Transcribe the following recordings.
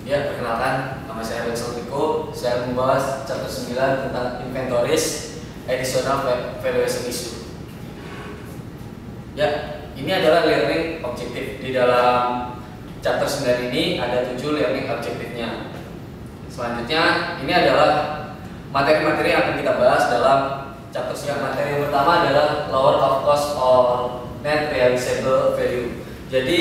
Ya, perkenalkan, nama saya Benson Riko. Saya membahas chapter 9 tentang inventories, additional valuation issue. Ya, ini adalah learning objective. Di dalam chapter 9 ini ada 7 learning objectivenya. Selanjutnya, ini adalah materi-materi yang akan kita bahas dalam chapter 9. Materi yang pertama adalah lower of cost or net realizable value. Jadi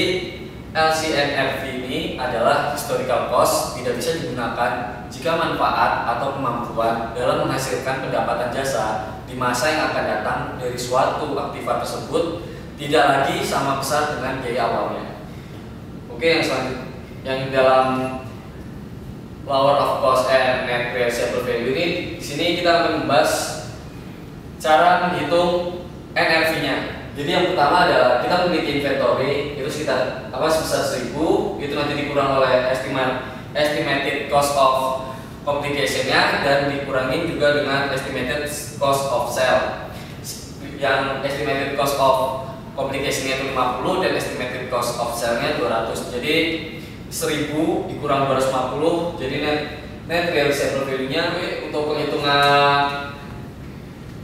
LCNRV ini adalah historical cost, tidak bisa digunakan jika manfaat atau kemampuan dalam menghasilkan pendapatan jasa di masa yang akan datang dari suatu aktiva tersebut tidak lagi sama besar dengan biaya awalnya. Oke, yang selanjutnya, yang dalam lower of cost and net realizable value ini, di sini kita akan membahas cara menghitung NRV-nya. Jadi yang pertama adalah kita memiliki inventory itu sekitar sebesar 1000, itu nanti dikurang oleh estimated cost of complication-nya dan dikurangi juga dengan estimated cost of sale. Yang estimated cost of complication-nya itu 50 dan estimated cost of sale-nya 200. Jadi 1000 dikurang 250, jadi net realizable value-nya untuk penghitungan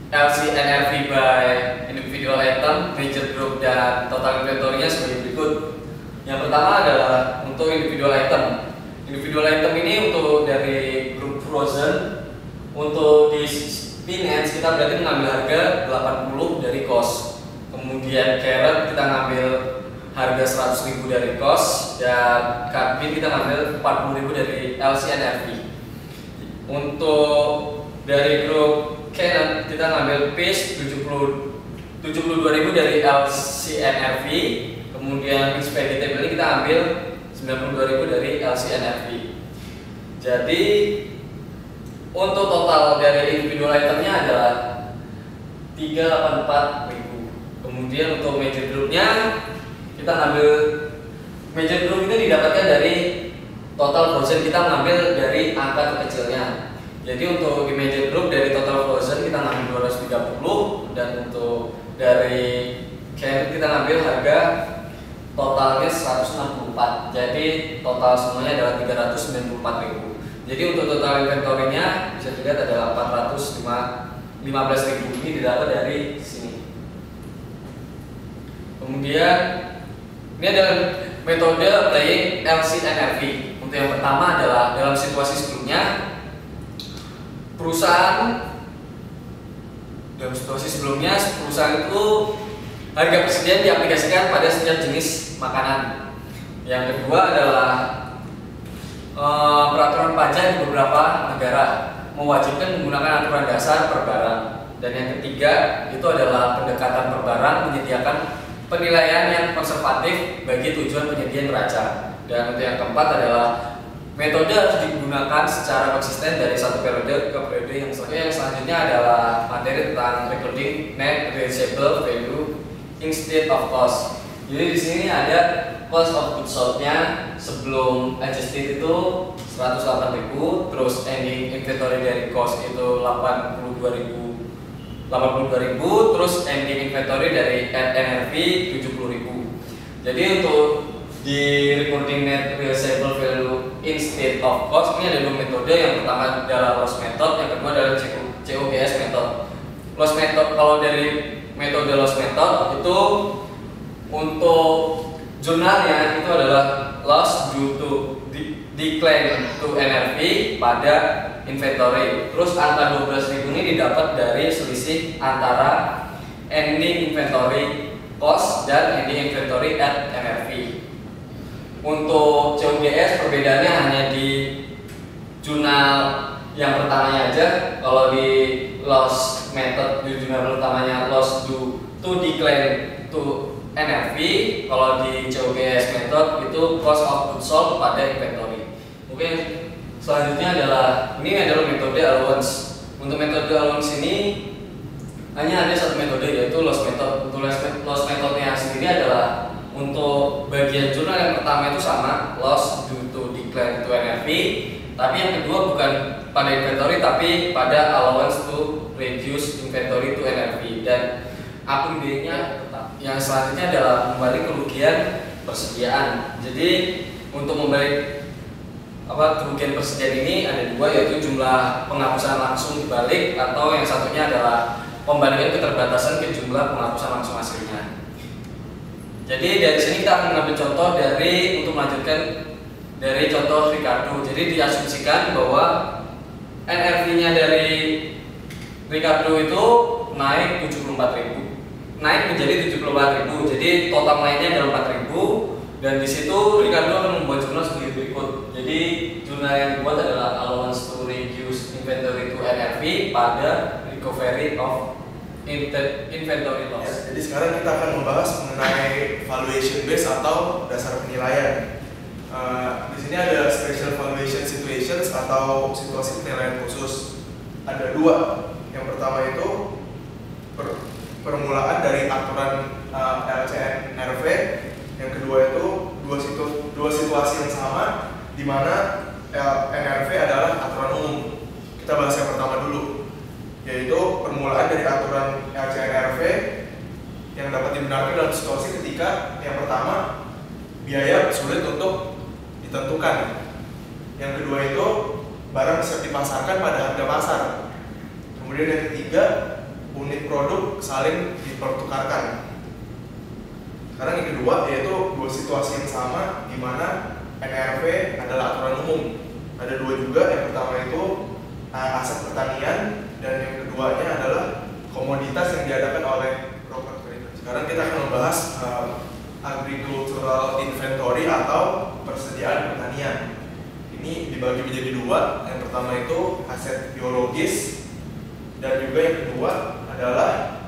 LCNRV by individual item, major group, dan total inventory-nya sebagai berikut. Yang pertama adalah untuk individual item. Individual item ini untuk dari grup frozen. Untuk di spinach kita berarti mengambil harga 80 dari cost. Kemudian carrot kita ngambil harga 100.000 dari cost, dan bean kita ngambil 40.000 dari LCNRV. Untuk dari grup Canon kita ngambil fish 72.000 dari LCNRV, kemudian mixed vegetable ini kita ambil 92.000 dari LCNRV. Jadi untuk total dari individual itemnya adalah 384.000. Kemudian untuk major groupnya kita ngambil major group itu didapatkan dari total frozen, kita ngambil dari angka terkecilnya. Jadi untuk di major group dari total frozen kita ngambil 230, dan untuk dari carrot kita ngambil harga totalnya 164. Jadi total semuanya adalah 394.000. Jadi untuk total inventory-nya bisa dilihat adalah 415.000. Ini didapat dari sini. Kemudian ini adalah metode applying LCNRV. Untuk yang pertama adalah dalam situasi sebelumnya perusahaan itu harga persediaan diaplikasikan pada setiap jenis makanan. Yang kedua adalah peraturan pajak di beberapa negara mewajibkan menggunakan aturan dasar per barang. Dan yang ketiga itu adalah pendekatan per barang menyediakan penilaian yang konservatif bagi tujuan penyedia neraca. Dan untuk yang keempat adalah metode harus digunakan secara konsisten dari satu periode ke periode yang selanjutnya. Yang selanjutnya adalah materi tentang recording net realizable value instead of cost. Jadi di sini ada cost of goods sold-nya sebelum adjusted itu 108.000, terus ending inventory dari cost itu 82.000, terus ending inventory dari NRV 70.000. Jadi untuk di recording net realizable value instead of cost ini ada dua metode. Yang pertama adalah loss method, yang kedua adalah COGS method. Loss method, kalau dari metode loss method itu untuk jurnalnya itu adalah loss due to decline to NRV pada inventory. Terus angka 12.000 ini didapat dari selisih antara ending inventory cost dan ending inventory at NRV. Untuk COGS perbedaannya hanya di jurnal yang pertamanya aja. Kalau di loss method di jurnal pertamanya loss due to decline to NRV, kalau di COGS method itu cost of goods sold pada inventory. Oke, selanjutnya adalah metode allowance. Untuk metode allowance ini hanya ada satu metode, yaitu loss method. Untuk loss methodnya sendiri adalah untuk bagian jurnal yang pertama itu sama, loss due to decline to NRV, tapi yang kedua bukan pada inventory tapi pada allowance to reduce inventory to NRV. Dan akun B-nya yang selanjutnya adalah membalik kerugian persediaan. Jadi untuk membalik kerugian persediaan ini ada dua, yaitu jumlah penghapusan langsung dibalik atau yang satunya adalah pembandingan keterbatasan ke jumlah penghapusan langsung aslinya. Jadi dari sini kita akan mengambil contoh untuk melanjutkan dari contoh Ricardo. Jadi diasumsikan bahwa NRV-nya dari Ricardo itu naik 74.000, naik menjadi 74.000. Jadi total lainnya adalah 4.000. Dan di situ Ricardo akan membuat jurnal sebagai berikut. Jadi jurnal yang dibuat adalah allowance to reduce inventory to NRV pada recovery of inventory loss. Ya, jadi sekarang kita akan membahas mengenai valuation base atau dasar penilaian. Di sini ada special valuation situations atau situasi penilaian khusus. Ada dua. Yang pertama itu permulaan dari aturan LCNRV. Yang kedua itu dua situasi yang sama di mana NRV adalah aturan umum. Kita bahas yang pertama dulu, yaitu permulaan dari aturan LCNRV yang dapat dibenarkan dalam situasi ketika yang pertama biaya sulit untuk ditentukan. Yang kedua itu barang bisa dipasarkan pada harga pasar. Kemudian yang ketiga, unit produk saling dipertukarkan. Sekarang yang kedua yaitu dua situasi yang sama di mana NRV adalah aturan umum. Ada dua juga, yang pertama itu aset pertanian dan yang keduanya adalah komoditas yang diadakan oleh broker trader. Sekarang kita akan membahas agricultural inventory atau persediaan pertanian. Ini dibagi menjadi dua. Yang pertama itu aset biologis dan juga yang kedua adalah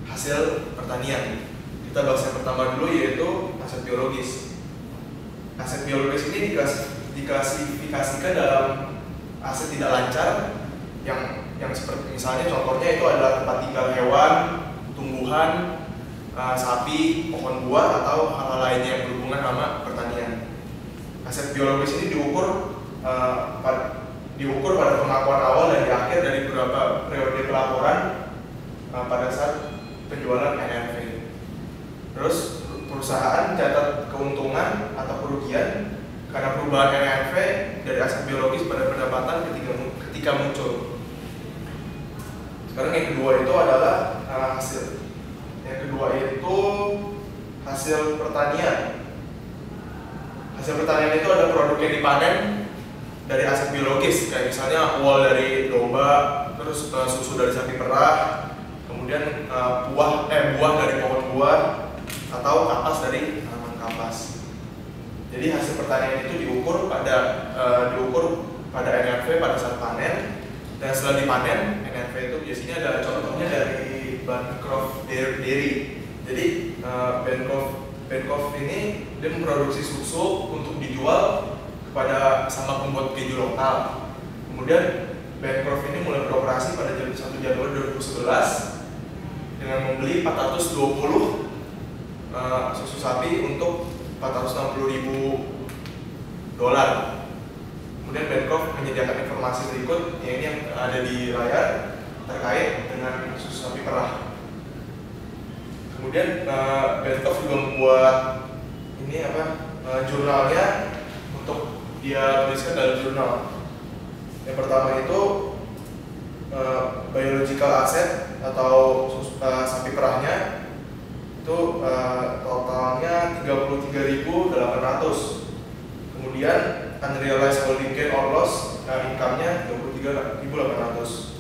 hasil pertanian. Kita bahas yang pertama dulu, yaitu aset biologis. Aset biologis ini diklasifikasikan dalam aset tidak lancar yang seperti misalnya contohnya itu adalah tempat tinggal hewan, tumbuhan, sapi, pohon buah atau hal-hal lainnya yang berhubungan sama pertanian. Aset biologis ini diukur pada pengakuan awal dan di akhir dari beberapa periode pelaporan pada saat penjualan NRV. Terus perusahaan mencatat keuntungan atau kerugian karena perubahan NRV dari aset biologis pada pendapatan ketika muncul. Sekarang yang kedua itu adalah hasil. Yang kedua itu hasil pertanian. Hasil pertanian itu ada produk yang dipanen dari aset biologis, kayak misalnya wool dari domba, terus susu dari sapi perah, kemudian buah dari pohon buah, atau kapas dari tanaman kapas. Jadi hasil pertanian itu diukur pada NRV pada saat panen, dan setelah dipanen NRV itu biasanya ada contohnya dari Bancroft Dairy. Jadi Bancroft ini dia memproduksi susu untuk dijual kepada sama pembuat keju lokal. Kemudian Bancroft ini mulai beroperasi pada 1 Januari 2011 dengan membeli 420 susu sapi untuk $460.000. Kemudian Bancroft menyediakan informasi berikut, yang ini yang ada di layar terkait dengan susu sapi perah. Kemudian Bancroft juga membuat jurnalnya untuk dia tuliskan dalam jurnal. Yang pertama itu biological asset atau sapi perahnya itu totalnya 33.800. Kemudian unrealized holding gain or loss income-nya 23.800.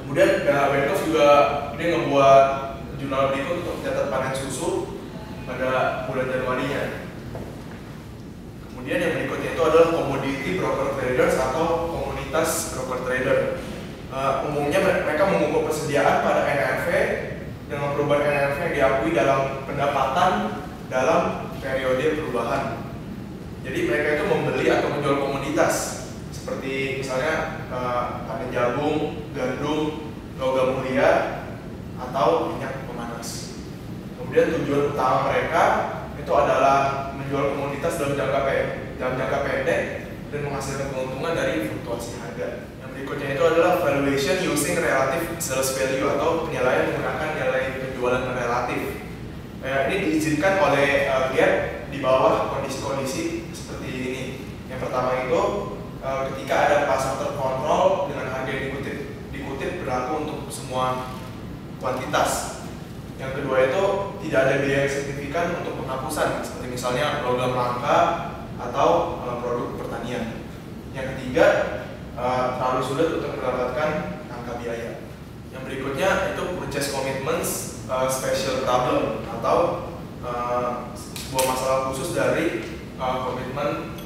Kemudian Bancroft juga dia ngebuat jurnal berikut untuk mencatat panen susu pada bulan Januarinya. Kemudian yang berikutnya itu adalah commodity broker traders atau komunitas broker trader. Umumnya mereka mengukur persediaan pada NRV dengan perubahan NRV yang diakui dalam pendapatan dalam periode perubahan. Jadi mereka itu membeli atau menjual komoditas seperti misalnya panen jagung, gandum, logam mulia, atau minyak pemanas. Kemudian tujuan utama mereka itu adalah menjual komoditas dalam jangka pendek dan menghasilkan keuntungan dari fluktuasi harga. Yang berikutnya itu adalah valuation using relative sales value atau penilaian menggunakan nilai penjualan relatif. Ini diizinkan oleh Gap di bawah kondisi-kondisi seperti ini. logam langka atau produk pertanian. Yang ketiga, terlalu sulit untuk mendapatkan angka biaya. Yang berikutnya itu purchase commitments special problem atau sebuah masalah khusus dari komitmen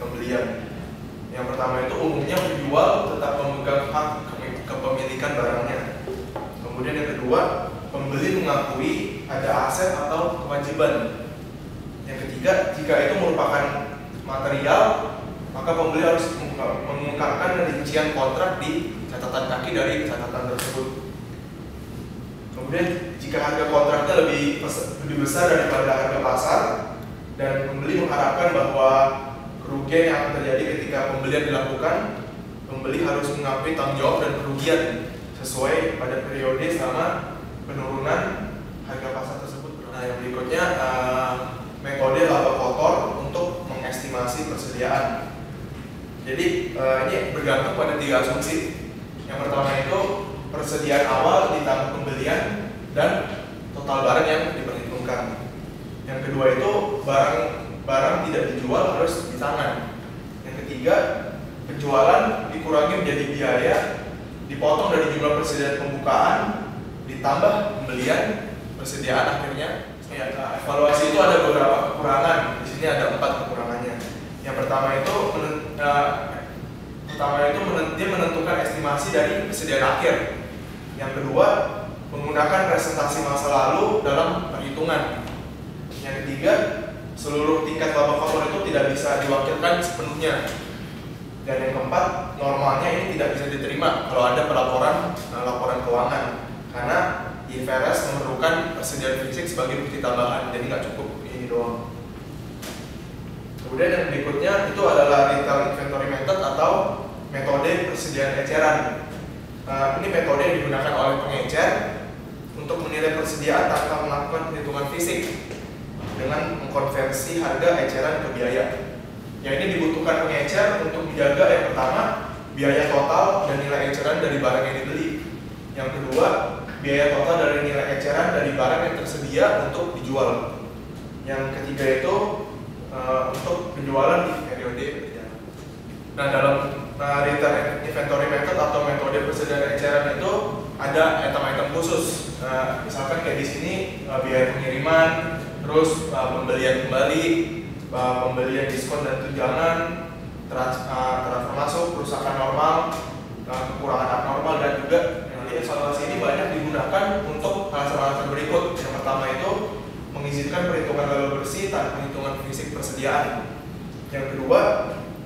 pembelian. Yang pertama itu umumnya penjual tetap memegang hak kepemilikan barangnya. Kemudian yang kedua, pembeli mengakui ada aset atau kewajiban. Yang ketiga, jika itu merupakan material, maka pembeli harus mengungkapkan rincian kontrak di catatan kaki dari catatan tersebut. Kemudian jika harga kontraknya lebih besar daripada harga pasar dan pembeli mengharapkan bahwa kerugian yang akan terjadi ketika pembelian dilakukan, pembeli harus mengakui tanggung jawab dan kerugian sesuai pada periode selama penurunan harga pasar tersebut. Nah, yang berikutnya metode laba kotor untuk mengestimasi persediaan. Jadi ini bergantung pada 3 asumsi. Yang pertama itu persediaan awal ditambah pembelian dan total barang yang diperhitungkan. Yang kedua itu barang tidak dijual harus di tangan. Yang ketiga, penjualan dikurangi menjadi biaya dipotong dari jumlah persediaan pembukaan ditambah pembelian persediaan akhirnya. Ya, evaluasi itu ada beberapa kekurangan. Di sini ada 4 kekurangannya. Yang pertama itu dia menentukan estimasi dari persediaan akhir. Yang kedua, menggunakan presentasi masa lalu dalam perhitungan. Yang ketiga, seluruh tingkat laba kotor itu tidak bisa diwakilkan sepenuhnya. Dan yang keempat, normalnya ini tidak bisa diterima kalau ada laporan keuangan, karena IFRS memerlukan persediaan fisik sebagai bukti tambahan, jadi nggak cukup ini doang. Kemudian yang berikutnya itu adalah retail inventory method atau metode persediaan eceran. Ini metode yang digunakan oleh pengecer untuk menilai persediaan tanpa melakukan perhitungan fisik dengan mengkonversi harga eceran ke biaya. Yang ini dibutuhkan pengecer untuk menjaga yang pertama biaya total dan nilai eceran dari barang yang dibeli. Yang kedua, biaya total dari nilai eceran dari barang yang tersedia untuk dijual. Yang ketiga itu untuk penjualan di periode berjalan. Nah, dalam retail inventory method atau metode persediaan eceran itu ada item-item khusus. Misalkan kayak di sini biaya pengiriman, terus pembelian kembali, pembelian diskon dan tunjangan, transfer masuk, kerusakan normal, kekurangan abnormal, dan juga evaluasi ini banyak digunakan untuk alasan-alasan berikut. Yang pertama itu mengizinkan perhitungan laba bersih tanpa perhitungan fisik persediaan. Yang kedua,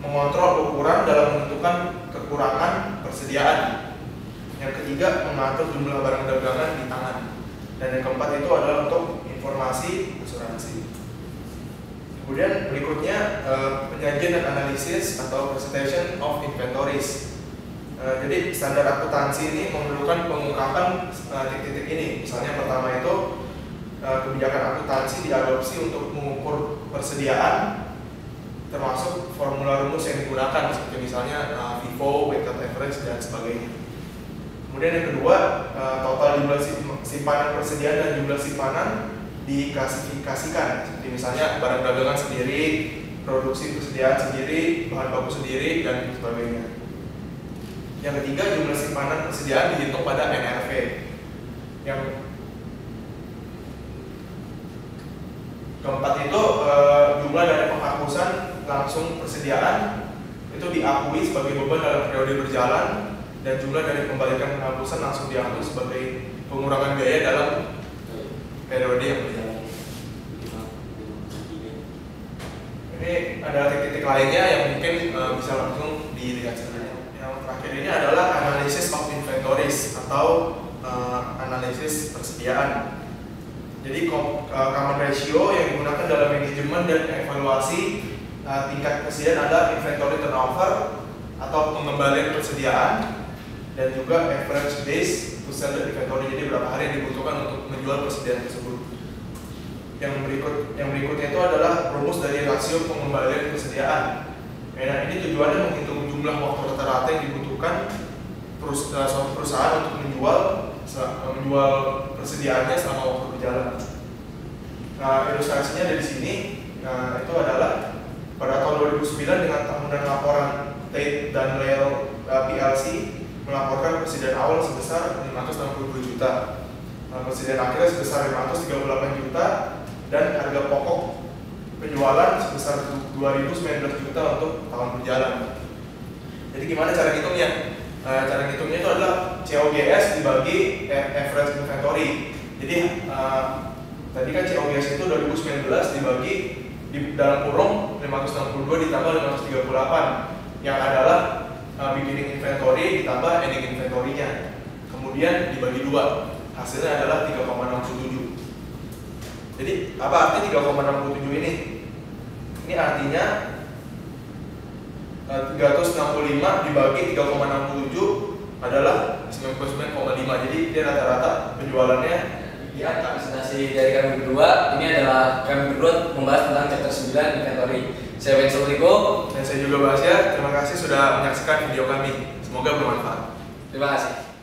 mengontrol ukuran dalam menentukan kekurangan persediaan. Yang ketiga, mengatur jumlah barang dagangan di tangan. Dan yang keempat itu adalah untuk informasi asuransi. Kemudian berikutnya penyajian dan analisis atau presentation of inventories. Jadi standar akuntansi ini memerlukan pengungkapan titik-titik ini. Misalnya pertama itu kebijakan akuntansi diadopsi untuk mengukur persediaan, termasuk formula rumus yang digunakan, seperti misalnya FIFO, weighted average, dan sebagainya. Kemudian yang kedua, total jumlah simpanan persediaan dan jumlah simpanan diklasifikasikan, seperti misalnya barang dagangan sendiri, produksi persediaan sendiri, bahan baku sendiri, dan sebagainya. Yang ketiga, jumlah simpanan persediaan dihitung pada NRV. Yang keempat itu jumlah dari penghapusan langsung persediaan itu diakui sebagai beban dalam periode berjalan, dan jumlah dari pembalikan penghapusan langsung diakui sebagai pengurangan biaya dalam periode yang berjalan. Ini ada titik-titik lainnya yang mungkin bisa langsung dilihat saja. Yang terakhir ini adalah analysis of inventories atau analisis persediaan. Jadi common ratio yang digunakan dalam manajemen dan evaluasi tingkat persediaan adalah inventory turnover atau pengembalian persediaan, dan juga average days to sell the inventory. Jadi berapa hari yang dibutuhkan untuk menjual persediaan tersebut. Yang berikutnya itu adalah rumus dari rasio pengembalian persediaan. Nah, ini tujuannya menghitung jumlah waktu rata-rata yang dibutuhkan suatu perusahaan untuk menjual persediaannya selama waktu berjalan. Nah, ilustrasinya ada di sini. Nah, itu adalah pada tahun 2009 dengan tahunan laporan Tate dan Lyle PLC melaporkan presiden awal sebesar 562 juta, presiden akhirnya sebesar 538 juta, dan harga pokok penjualan sebesar 2019 juta untuk tahun berjalan. Jadi gimana cara ngitungnya? Cara ngitungnya itu adalah COGS dibagi average inventory. Jadi tadi kan COGS itu 2019 dibagi di dalam kurung 562 ditambah 538 yang adalah beginning inventory ditambah ending inventory-nya. Kemudian dibagi dua, hasilnya adalah 3,67. Jadi apa arti 3,67 ini? Ini artinya 365 dibagi 3,67 adalah 99,5. Jadi dia rata-rata penjualannya di atas. Presentasi dari kami berdua, ini adalah kami berdua membahas tentang chapter 9 inventory. Saya Wenzel Riko dan saya juga Basya. Terima kasih sudah menyaksikan video kami. Semoga bermanfaat. Terima kasih.